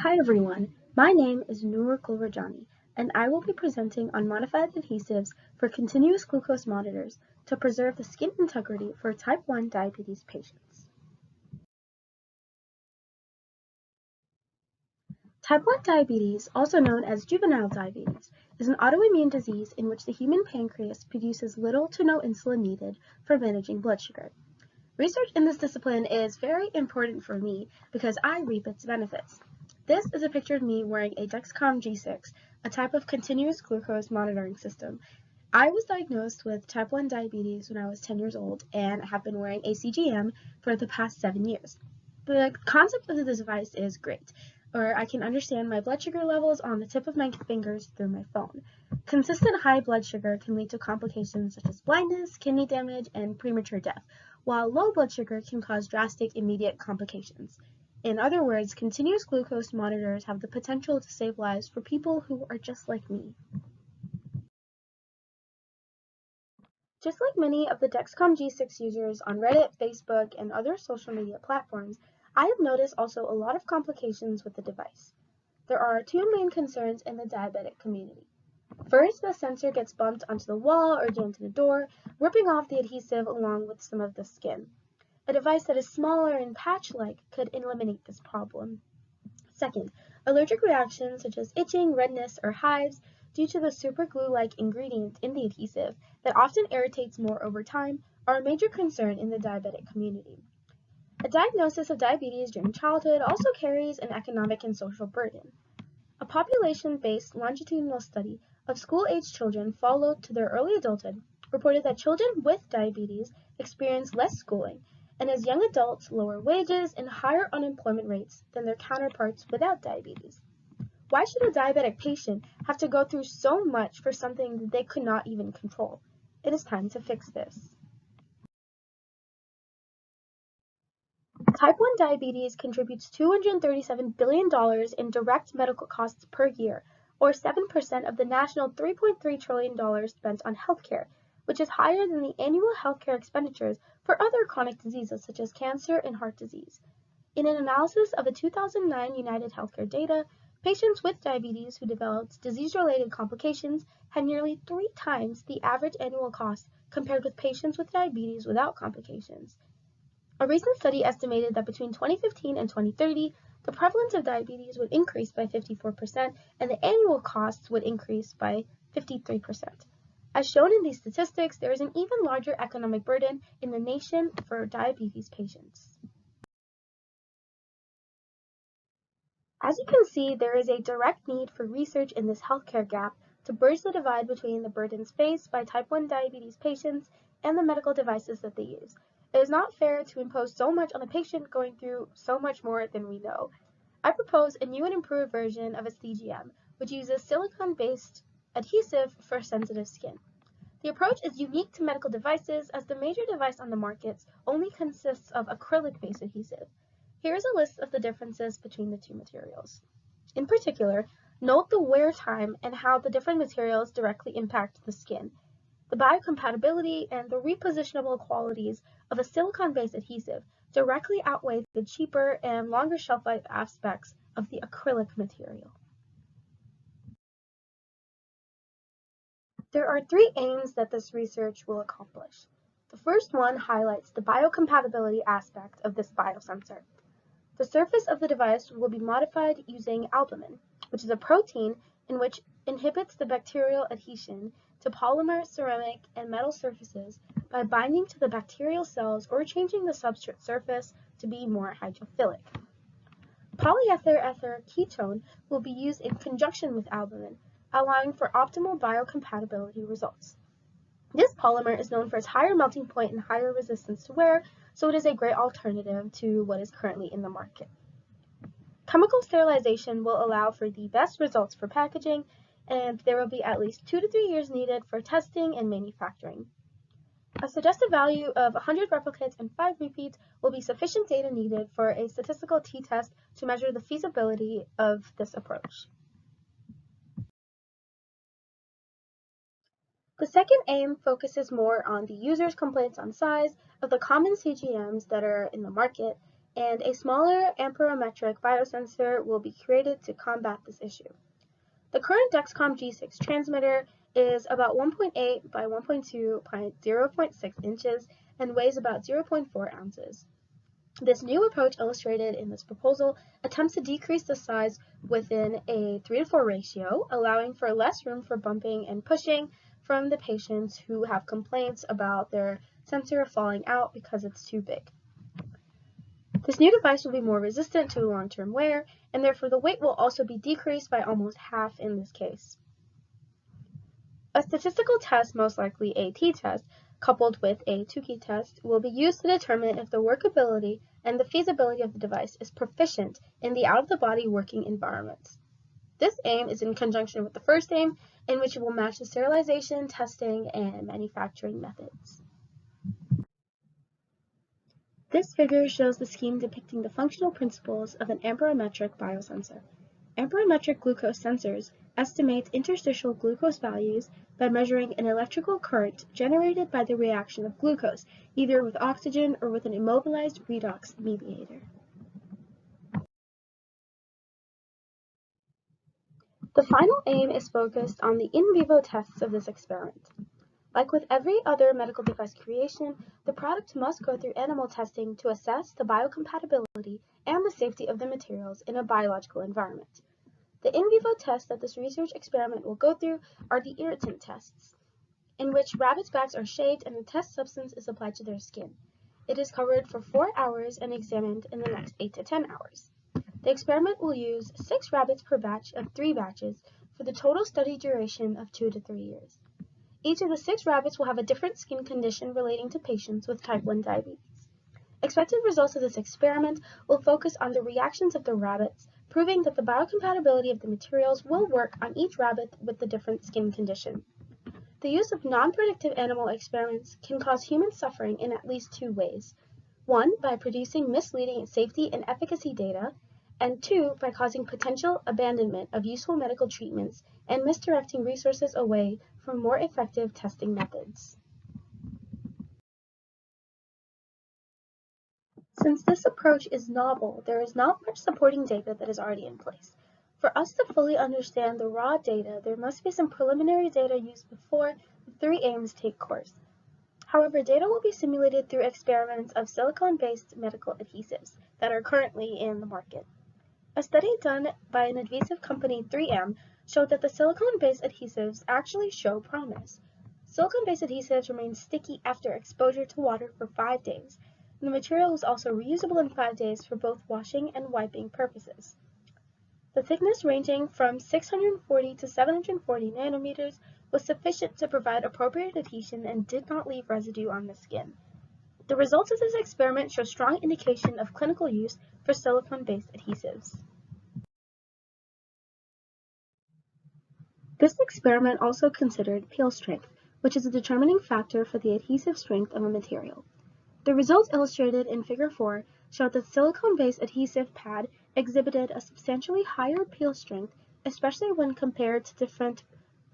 Hi everyone, my name is Noor Gulrajani, and I will be presenting on modified adhesives for continuous glucose monitors to preserve the skin integrity for type 1 diabetes patients. Type 1 diabetes, also known as juvenile diabetes, is an autoimmune disease in which the human pancreas produces little to no insulin needed for managing blood sugar. Research in this discipline is very important for me because I reap its benefits. This is a picture of me wearing a Dexcom G6, a type of continuous glucose monitoring system. I was diagnosed with type 1 diabetes when I was 10 years old and have been wearing a CGM for the past 7 years. The concept of this device is great, or I can understand my blood sugar levels on the tip of my fingers through my phone. Consistent high blood sugar can lead to complications such as blindness, kidney damage, and premature death, while low blood sugar can cause drastic immediate complications. In other words, continuous glucose monitors have the potential to save lives for people who are just like me. Just like many of the Dexcom G6 users on Reddit, Facebook, and other social media platforms, I have noticed also a lot of complications with the device. There are two main concerns in the diabetic community. First, the sensor gets bumped onto the wall or jammed to the door, ripping off the adhesive along with some of the skin. A device that is smaller and patch-like could eliminate this problem. Second, allergic reactions such as itching, redness, or hives due to the superglue-like ingredient in the adhesive that often irritates more over time are a major concern in the diabetic community. A diagnosis of diabetes during childhood also carries an economic and social burden. A population-based longitudinal study of school-aged children followed to their early adulthood reported that children with diabetes experience less schooling, and as young adults, lower wages and higher unemployment rates than their counterparts without diabetes. Why should a diabetic patient have to go through so much for something that they could not even control? It is time to fix this. Type 1 diabetes contributes $237 billion in direct medical costs per year, or 7% of the national $3.3 trillion spent on healthcare, which is higher than the annual healthcare expenditures for other chronic diseases such as cancer and heart disease. In an analysis of the 2009 United Healthcare data, patients with diabetes who developed disease-related complications had nearly 3 times the average annual cost compared with patients with diabetes without complications. A recent study estimated that between 2015 and 2030, the prevalence of diabetes would increase by 54% and the annual costs would increase by 53%. As shown in these statistics, there is an even larger economic burden in the nation for diabetes patients. As you can see, there is a direct need for research in this healthcare gap to bridge the divide between the burdens faced by type 1 diabetes patients and the medical devices that they use. It is not fair to impose so much on a patient going through so much more than we know. I propose a new and improved version of a CGM, which uses silicone-based adhesive for sensitive skin. The approach is unique to medical devices as the major device on the market only consists of acrylic-based adhesive. Here is a list of the differences between the two materials. In particular, note the wear time and how the different materials directly impact the skin. The biocompatibility and the repositionable qualities of a silicone-based adhesive directly outweigh the cheaper and longer shelf life aspects of the acrylic material. There are 3 aims that this research will accomplish. The first one highlights the biocompatibility aspect of this biosensor. The surface of the device will be modified using albumin, which is a protein which inhibits the bacterial adhesion to polymer, ceramic, and metal surfaces by binding to the bacterial cells or changing the substrate surface to be more hydrophilic. Polyether ether ketone will be used in conjunction with albumin, allowing for optimal biocompatibility results. This polymer is known for its higher melting point and higher resistance to wear, so it is a great alternative to what is currently in the market. Chemical sterilization will allow for the best results for packaging, and there will be at least 2 to 3 years needed for testing and manufacturing. A suggested value of 100 replicates and 5 repeats will be sufficient data needed for a statistical t-test to measure the feasibility of this approach. The second aim focuses more on the user's complaints on size of the common CGMs that are in the market and a smaller amperometric biosensor will be created to combat this issue. The current Dexcom G6 transmitter is about 1.8 by 1.2 by 0.6 inches and weighs about 0.4 ounces. This new approach illustrated in this proposal attempts to decrease the size within a 3:4 ratio, allowing for less room for bumping and pushing from the patients who have complaints about their sensor falling out because it's too big. This new device will be more resistant to long-term wear, and therefore the weight will also be decreased by almost half in this case. A statistical test, most likely a t-test, coupled with a Tukey test, will be used to determine if the workability and the feasibility of the device is proficient in the out-of-the-body working environment. This aim is in conjunction with the first aim, in which it will match the sterilization, testing, and manufacturing methods. This figure shows the scheme depicting the functional principles of an amperometric biosensor. Amperometric glucose sensors estimate interstitial glucose values by measuring an electrical current generated by the reaction of glucose, either with oxygen or with an immobilized redox mediator. The final aim is focused on the in vivo tests of this experiment. Like with every other medical device creation, the product must go through animal testing to assess the biocompatibility and the safety of the materials in a biological environment. The in vivo tests that this research experiment will go through are the irritant tests, in which rabbits' backs are shaved and the test substance is applied to their skin. It is covered for 4 hours and examined in the next 8 to 10 hours. The experiment will use 6 rabbits per batch of 3 batches for the total study duration of 2 to 3 years. Each of the 6 rabbits will have a different skin condition relating to patients with type 1 diabetes. Expected results of this experiment will focus on the reactions of the rabbits, proving that the biocompatibility of the materials will work on each rabbit with the different skin condition. The use of non-predictive animal experiments can cause human suffering in at least 2 ways. 1, by producing misleading safety and efficacy data, and 2, by causing potential abandonment of useful medical treatments and misdirecting resources away from more effective testing methods. Since this approach is novel, there is not much supporting data that is already in place. For us to fully understand the raw data, there must be some preliminary data used before the 3 aims take course. However, data will be simulated through experiments of silicone-based medical adhesives that are currently in the market. A study done by an adhesive company, 3M, showed that the silicone-based adhesives actually show promise. Silicone-based adhesives remain sticky after exposure to water for 5 days. The material is also reusable in 5 days for both washing and wiping purposes. The thickness ranging from 640 to 740 nanometers was sufficient to provide appropriate adhesion and did not leave residue on the skin. The results of this experiment show strong indication of clinical use for silicone-based adhesives. This experiment also considered peel strength, which is a determining factor for the adhesive strength of a material. The results illustrated in Figure 4 showed that silicone-based adhesive pad exhibited a substantially higher peel strength, especially when compared to different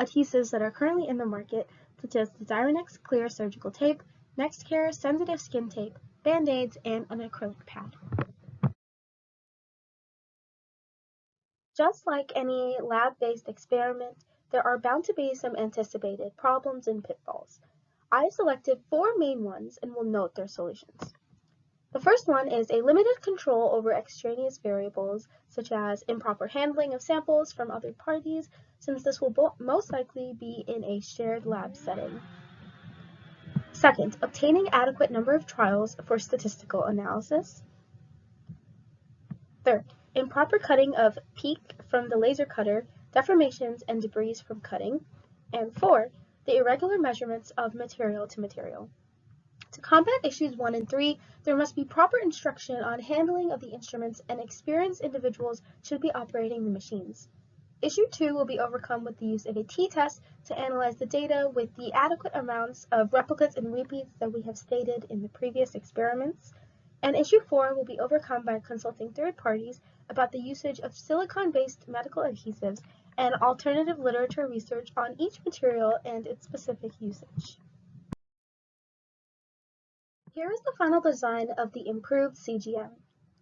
adhesives that are currently in the market, such as the Zyronex Clear Surgical Tape, NextCare Sensitive Skin Tape, Band-Aids, and an acrylic pad. Just like any lab-based experiment, there are bound to be some anticipated problems and pitfalls. I selected 4 main ones and will note their solutions. The first one is a limited control over extraneous variables, such as improper handling of samples from other parties, since this will most likely be in a shared lab setting. Second, obtaining adequate number of trials for statistical analysis. Third, improper cutting of peak from the laser cutter, deformations and debris from cutting. And 4, the irregular measurements of material to material. To combat issues 1 and 3, there must be proper instruction on handling of the instruments, and experienced individuals should be operating the machines. Issue 2 will be overcome with the use of a t-test to analyze the data with the adequate amounts of replicates and repeats that we have stated in the previous experiments. And issue 4 will be overcome by consulting third parties about the usage of silicone-based medical adhesives and alternative literature research on each material and its specific usage. Here is the final design of the improved CGM.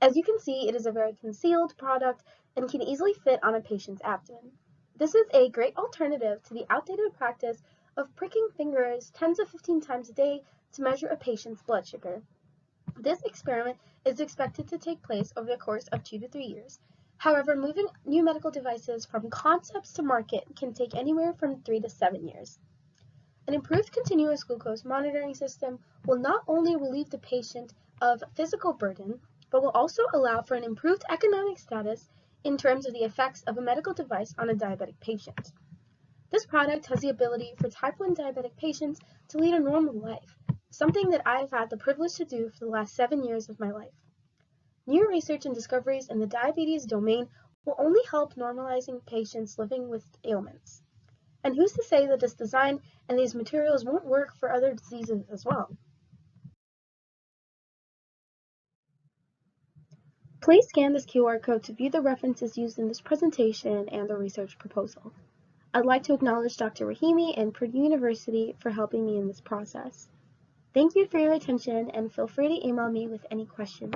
As you can see, it is a very concealed product and can easily fit on a patient's abdomen. This is a great alternative to the outdated practice of pricking fingers 10 to 15 times a day to measure a patient's blood sugar. This experiment is expected to take place over the course of 2 to 3 years. However, moving new medical devices from concepts to market can take anywhere from 3 to 7 years. An improved continuous glucose monitoring system will not only relieve the patient of physical burden, but will also allow for an improved economic status in terms of the effects of a medical device on a diabetic patient. This product has the ability for type 1 diabetic patients to lead a normal life, something that I've had the privilege to do for the last 7 years of my life. New research and discoveries in the diabetes domain will only help normalizing patients living with ailments. And who's to say that this design and these materials won't work for other diseases as well? Please scan this QR code to view the references used in this presentation and the research proposal. I'd like to acknowledge Dr. Rahimi and Purdue University for helping me in this process. Thank you for your attention and feel free to email me with any questions.